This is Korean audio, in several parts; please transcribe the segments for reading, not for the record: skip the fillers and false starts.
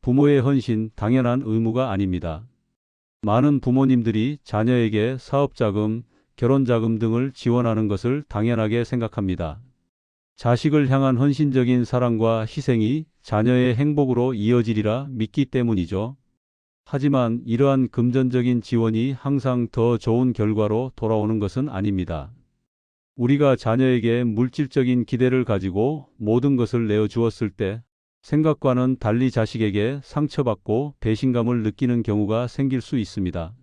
부모의 헌신, 당연한 의무가 아닙니다. 많은 부모님들이 자녀에게 사업자금, 결혼자금 등을 지원하는 것을 당연하게 생각합니다. 자식을 향한 헌신적인 사랑과 희생이 자녀의 행복으로 이어지리라 믿기 때문이죠. 하지만 이러한 금전적인 지원이 항상 더 좋은 결과로 돌아오는 것은 아닙니다. 우리가 자녀에게 물질적인 기대를 가지고 모든 것을 내어주었을 때 생각과는 달리 자식에게 상처받고 배신감을 느끼는 경우가 생길 수 있습니다.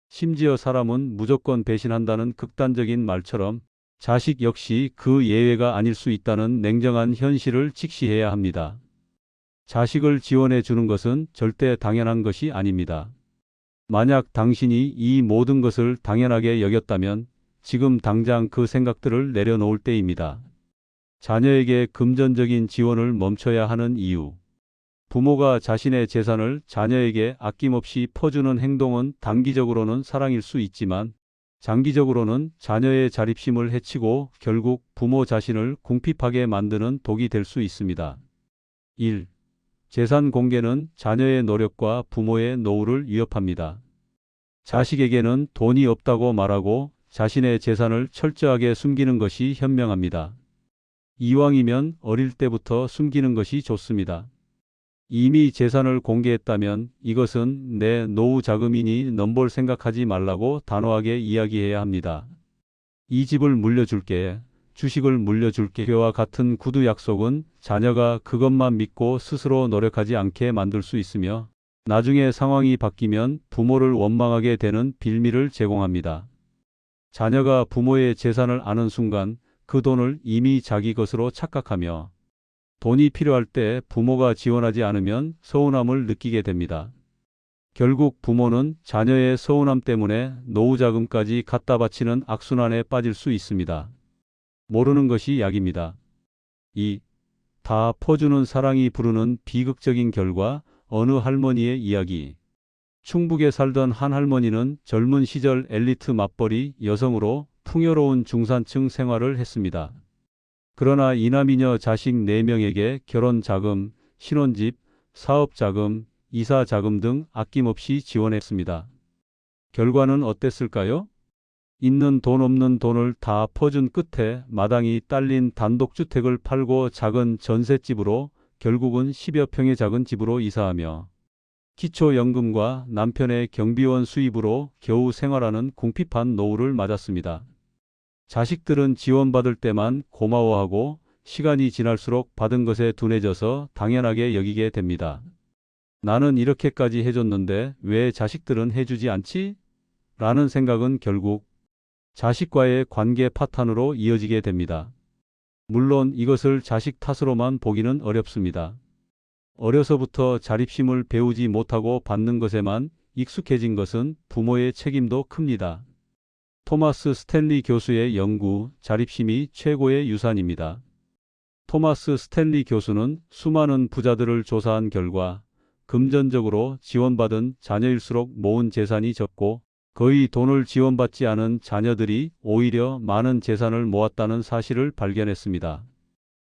심지어 사람은 무조건 배신한다는 극단적인 말처럼 자식 역시 그 예외가 아닐 수 있다는 냉정한 현실을 직시해야 합니다. 자식을 지원해 주는 것은 절대 당연한 것이 아닙니다. 만약 당신이 이 모든 것을 당연하게 여겼다면 지금 당장 그 생각들을 내려놓을 때입니다. 자녀에게 금전적인 지원을 멈춰야 하는 이유. 부모가 자신의 재산을 자녀에게 아낌없이 퍼주는 행동은 단기적으로는 사랑일 수 있지만 장기적으로는 자녀의 자립심을 해치고 결국 부모 자신을 궁핍하게 만드는 독이 될 수 있습니다. 1. 재산 공개는 자녀의 노력과 부모의 노후를 위협합니다. 자식에게는 돈이 없다고 말하고 자신의 재산을 철저하게 숨기는 것이 현명합니다. 이왕이면 어릴 때부터 숨기는 것이 좋습니다. 이미 재산을 공개했다면 이것은 내 노후 자금이니 넘볼 생각하지 말라고 단호하게 이야기해야 합니다. 이 집을 물려줄게, 주식을 물려줄게와 같은 구두 약속은 자녀가 그것만 믿고 스스로 노력하지 않게 만들 수 있으며 나중에 상황이 바뀌면 부모를 원망하게 되는 빌미를 제공합니다. 자녀가 부모의 재산을 아는 순간 그 돈을 이미 자기 것으로 착각하며 돈이 필요할 때 부모가 지원하지 않으면 서운함을 느끼게 됩니다. 결국 부모는 자녀의 서운함 때문에 노후 자금까지 갖다 바치는 악순환에 빠질 수 있습니다. 모르는 것이 약입니다. 2. 다 퍼주는 사랑이 부르는 비극적인 결과. 어느 할머니의 이야기. 충북에 살던 한 할머니는 젊은 시절 엘리트 맞벌이 여성으로 풍요로운 중산층 생활을 했습니다. 그러나 이남이녀 자식 4명에게 결혼자금, 신혼집, 사업자금, 이사자금 등 아낌없이 지원했습니다. 결과는 어땠을까요? 있는 돈 없는 돈을 다 퍼준 끝에 마당이 딸린 단독주택을 팔고 작은 전셋집으로 결국은 10여 평의 작은 집으로 이사하며 기초연금과 남편의 경비원 수입으로 겨우 생활하는 궁핍한 노후를 맞았습니다. 자식들은 지원받을 때만 고마워하고 시간이 지날수록 받은 것에 둔해져서 당연하게 여기게 됩니다. 나는 이렇게까지 해줬는데 왜 자식들은 해주지 않지? 라는 생각은 결국 자식과의 관계 파탄으로 이어지게 됩니다. 물론 이것을 자식 탓으로만 보기는 어렵습니다. 어려서부터 자립심을 배우지 못하고 받는 것에만 익숙해진 것은 부모의 책임도 큽니다. 토마스 스탠리 교수의 연구, 자립심이 최고의 유산입니다. 토마스 스탠리 교수는 수많은 부자들을 조사한 결과 금전적으로 지원받은 자녀일수록 모은 재산이 적고 거의 돈을 지원받지 않은 자녀들이 오히려 많은 재산을 모았다는 사실을 발견했습니다.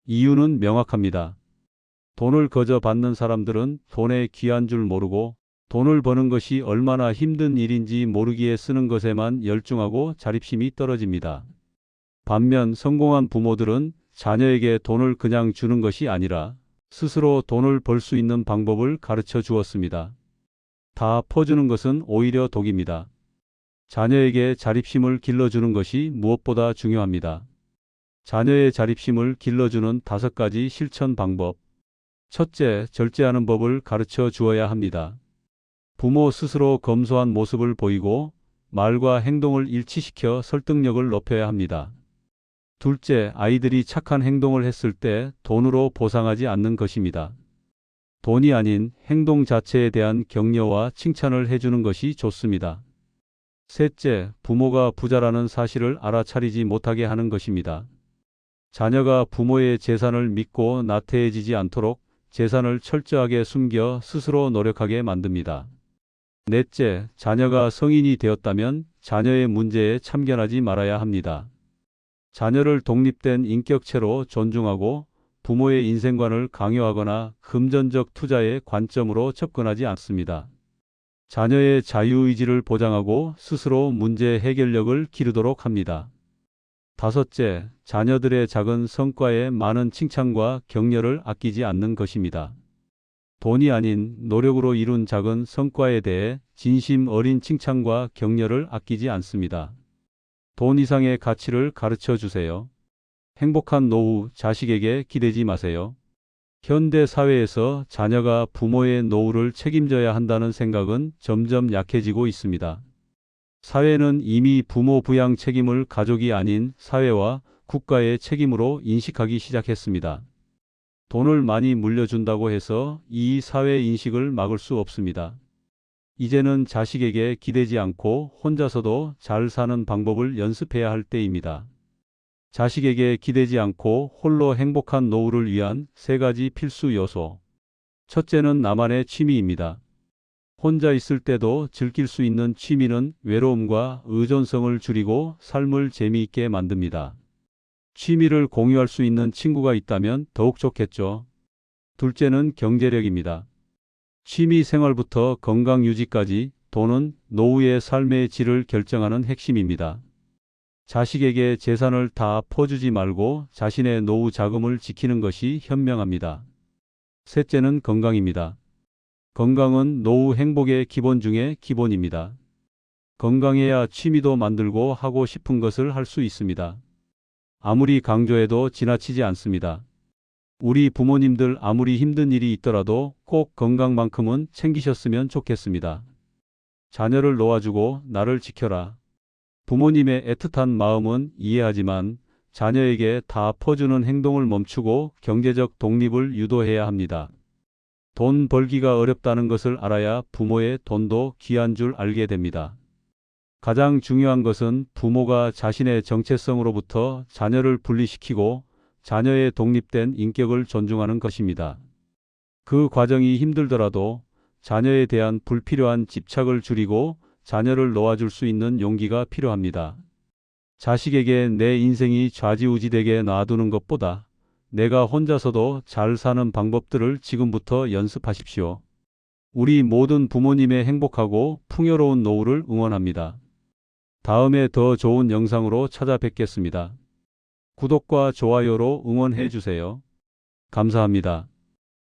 이유는 명확합니다. 돈을 거저 받는 사람들은 돈의 귀한 줄 모르고 돈을 버는 것이 얼마나 힘든 일인지 모르기에 쓰는 것에만 열중하고 자립심이 떨어집니다. 반면 성공한 부모들은 자녀에게 돈을 그냥 주는 것이 아니라 스스로 돈을 벌 수 있는 방법을 가르쳐 주었습니다. 다 퍼주는 것은 오히려 독입니다. 자녀에게 자립심을 길러주는 것이 무엇보다 중요합니다. 자녀의 자립심을 길러주는 5가지 실천 방법. 첫째, 절제하는 법을 가르쳐 주어야 합니다. 부모 스스로 검소한 모습을 보이고 말과 행동을 일치시켜 설득력을 높여야 합니다. 둘째, 아이들이 착한 행동을 했을 때 돈으로 보상하지 않는 것입니다. 돈이 아닌 행동 자체에 대한 격려와 칭찬을 해주는 것이 좋습니다. 셋째, 부모가 부자라는 사실을 알아차리지 못하게 하는 것입니다. 자녀가 부모의 재산을 믿고 나태해지지 않도록 재산을 철저하게 숨겨 스스로 노력하게 만듭니다. 넷째, 자녀가 성인이 되었다면 자녀의 문제에 참견하지 말아야 합니다. 자녀를 독립된 인격체로 존중하고 부모의 인생관을 강요하거나 금전적 투자의 관점으로 접근하지 않습니다. 자녀의 자유의지를 보장하고 스스로 문제 해결력을 기르도록 합니다. 다섯째, 자녀들의 작은 성과에 많은 칭찬과 격려를 아끼지 않는 것입니다. 돈이 아닌 노력으로 이룬 작은 성과에 대해 진심 어린 칭찬과 격려를 아끼지 않습니다. 돈 이상의 가치를 가르쳐 주세요. 행복한 노후 자식에게 기대지 마세요. 현대 사회에서 자녀가 부모의 노후를 책임져야 한다는 생각은 점점 약해지고 있습니다. 사회는 이미 부모 부양 책임을 가족이 아닌 사회와 국가의 책임으로 인식하기 시작했습니다. 돈을 많이 물려준다고 해서 이 사회 인식을 막을 수 없습니다. 이제는 자식에게 기대지 않고 혼자서도 잘 사는 방법을 연습해야 할 때입니다. 자식에게 기대지 않고 홀로 행복한 노후를 위한 3가지 필수 요소. 첫째는 나만의 취미입니다. 혼자 있을 때도 즐길 수 있는 취미는 외로움과 의존성을 줄이고 삶을 재미있게 만듭니다. 취미를 공유할 수 있는 친구가 있다면 더욱 좋겠죠. 둘째는 경제력입니다. 취미 생활부터 건강 유지까지 돈은 노후의 삶의 질을 결정하는 핵심입니다. 자식에게 재산을 다 퍼주지 말고 자신의 노후 자금을 지키는 것이 현명합니다. 셋째는 건강입니다. 건강은 노후 행복의 기본 중에 기본입니다. 건강해야 취미도 만들고 하고 싶은 것을 할 수 있습니다. 아무리 강조해도 지나치지 않습니다. 우리 부모님들 아무리 힘든 일이 있더라도 꼭 건강만큼은 챙기셨으면 좋겠습니다. 자녀를 놓아주고 나를 지켜라. 부모님의 애틋한 마음은 이해하지만 자녀에게 다 퍼주는 행동을 멈추고 경제적 독립을 유도해야 합니다. 돈 벌기가 어렵다는 것을 알아야 부모의 돈도 귀한 줄 알게 됩니다. 가장 중요한 것은 부모가 자신의 정체성으로부터 자녀를 분리시키고 자녀의 독립된 인격을 존중하는 것입니다. 그 과정이 힘들더라도 자녀에 대한 불필요한 집착을 줄이고 자녀를 놓아줄 수 있는 용기가 필요합니다. 자식에게 내 인생이 좌지우지되게 놔두는 것보다 내가 혼자서도 잘 사는 방법들을 지금부터 연습하십시오. 우리 모든 부모님의 행복하고 풍요로운 노후를 응원합니다. 다음에 더 좋은 영상으로 찾아뵙겠습니다. 구독과 좋아요로 응원해 주세요. 감사합니다.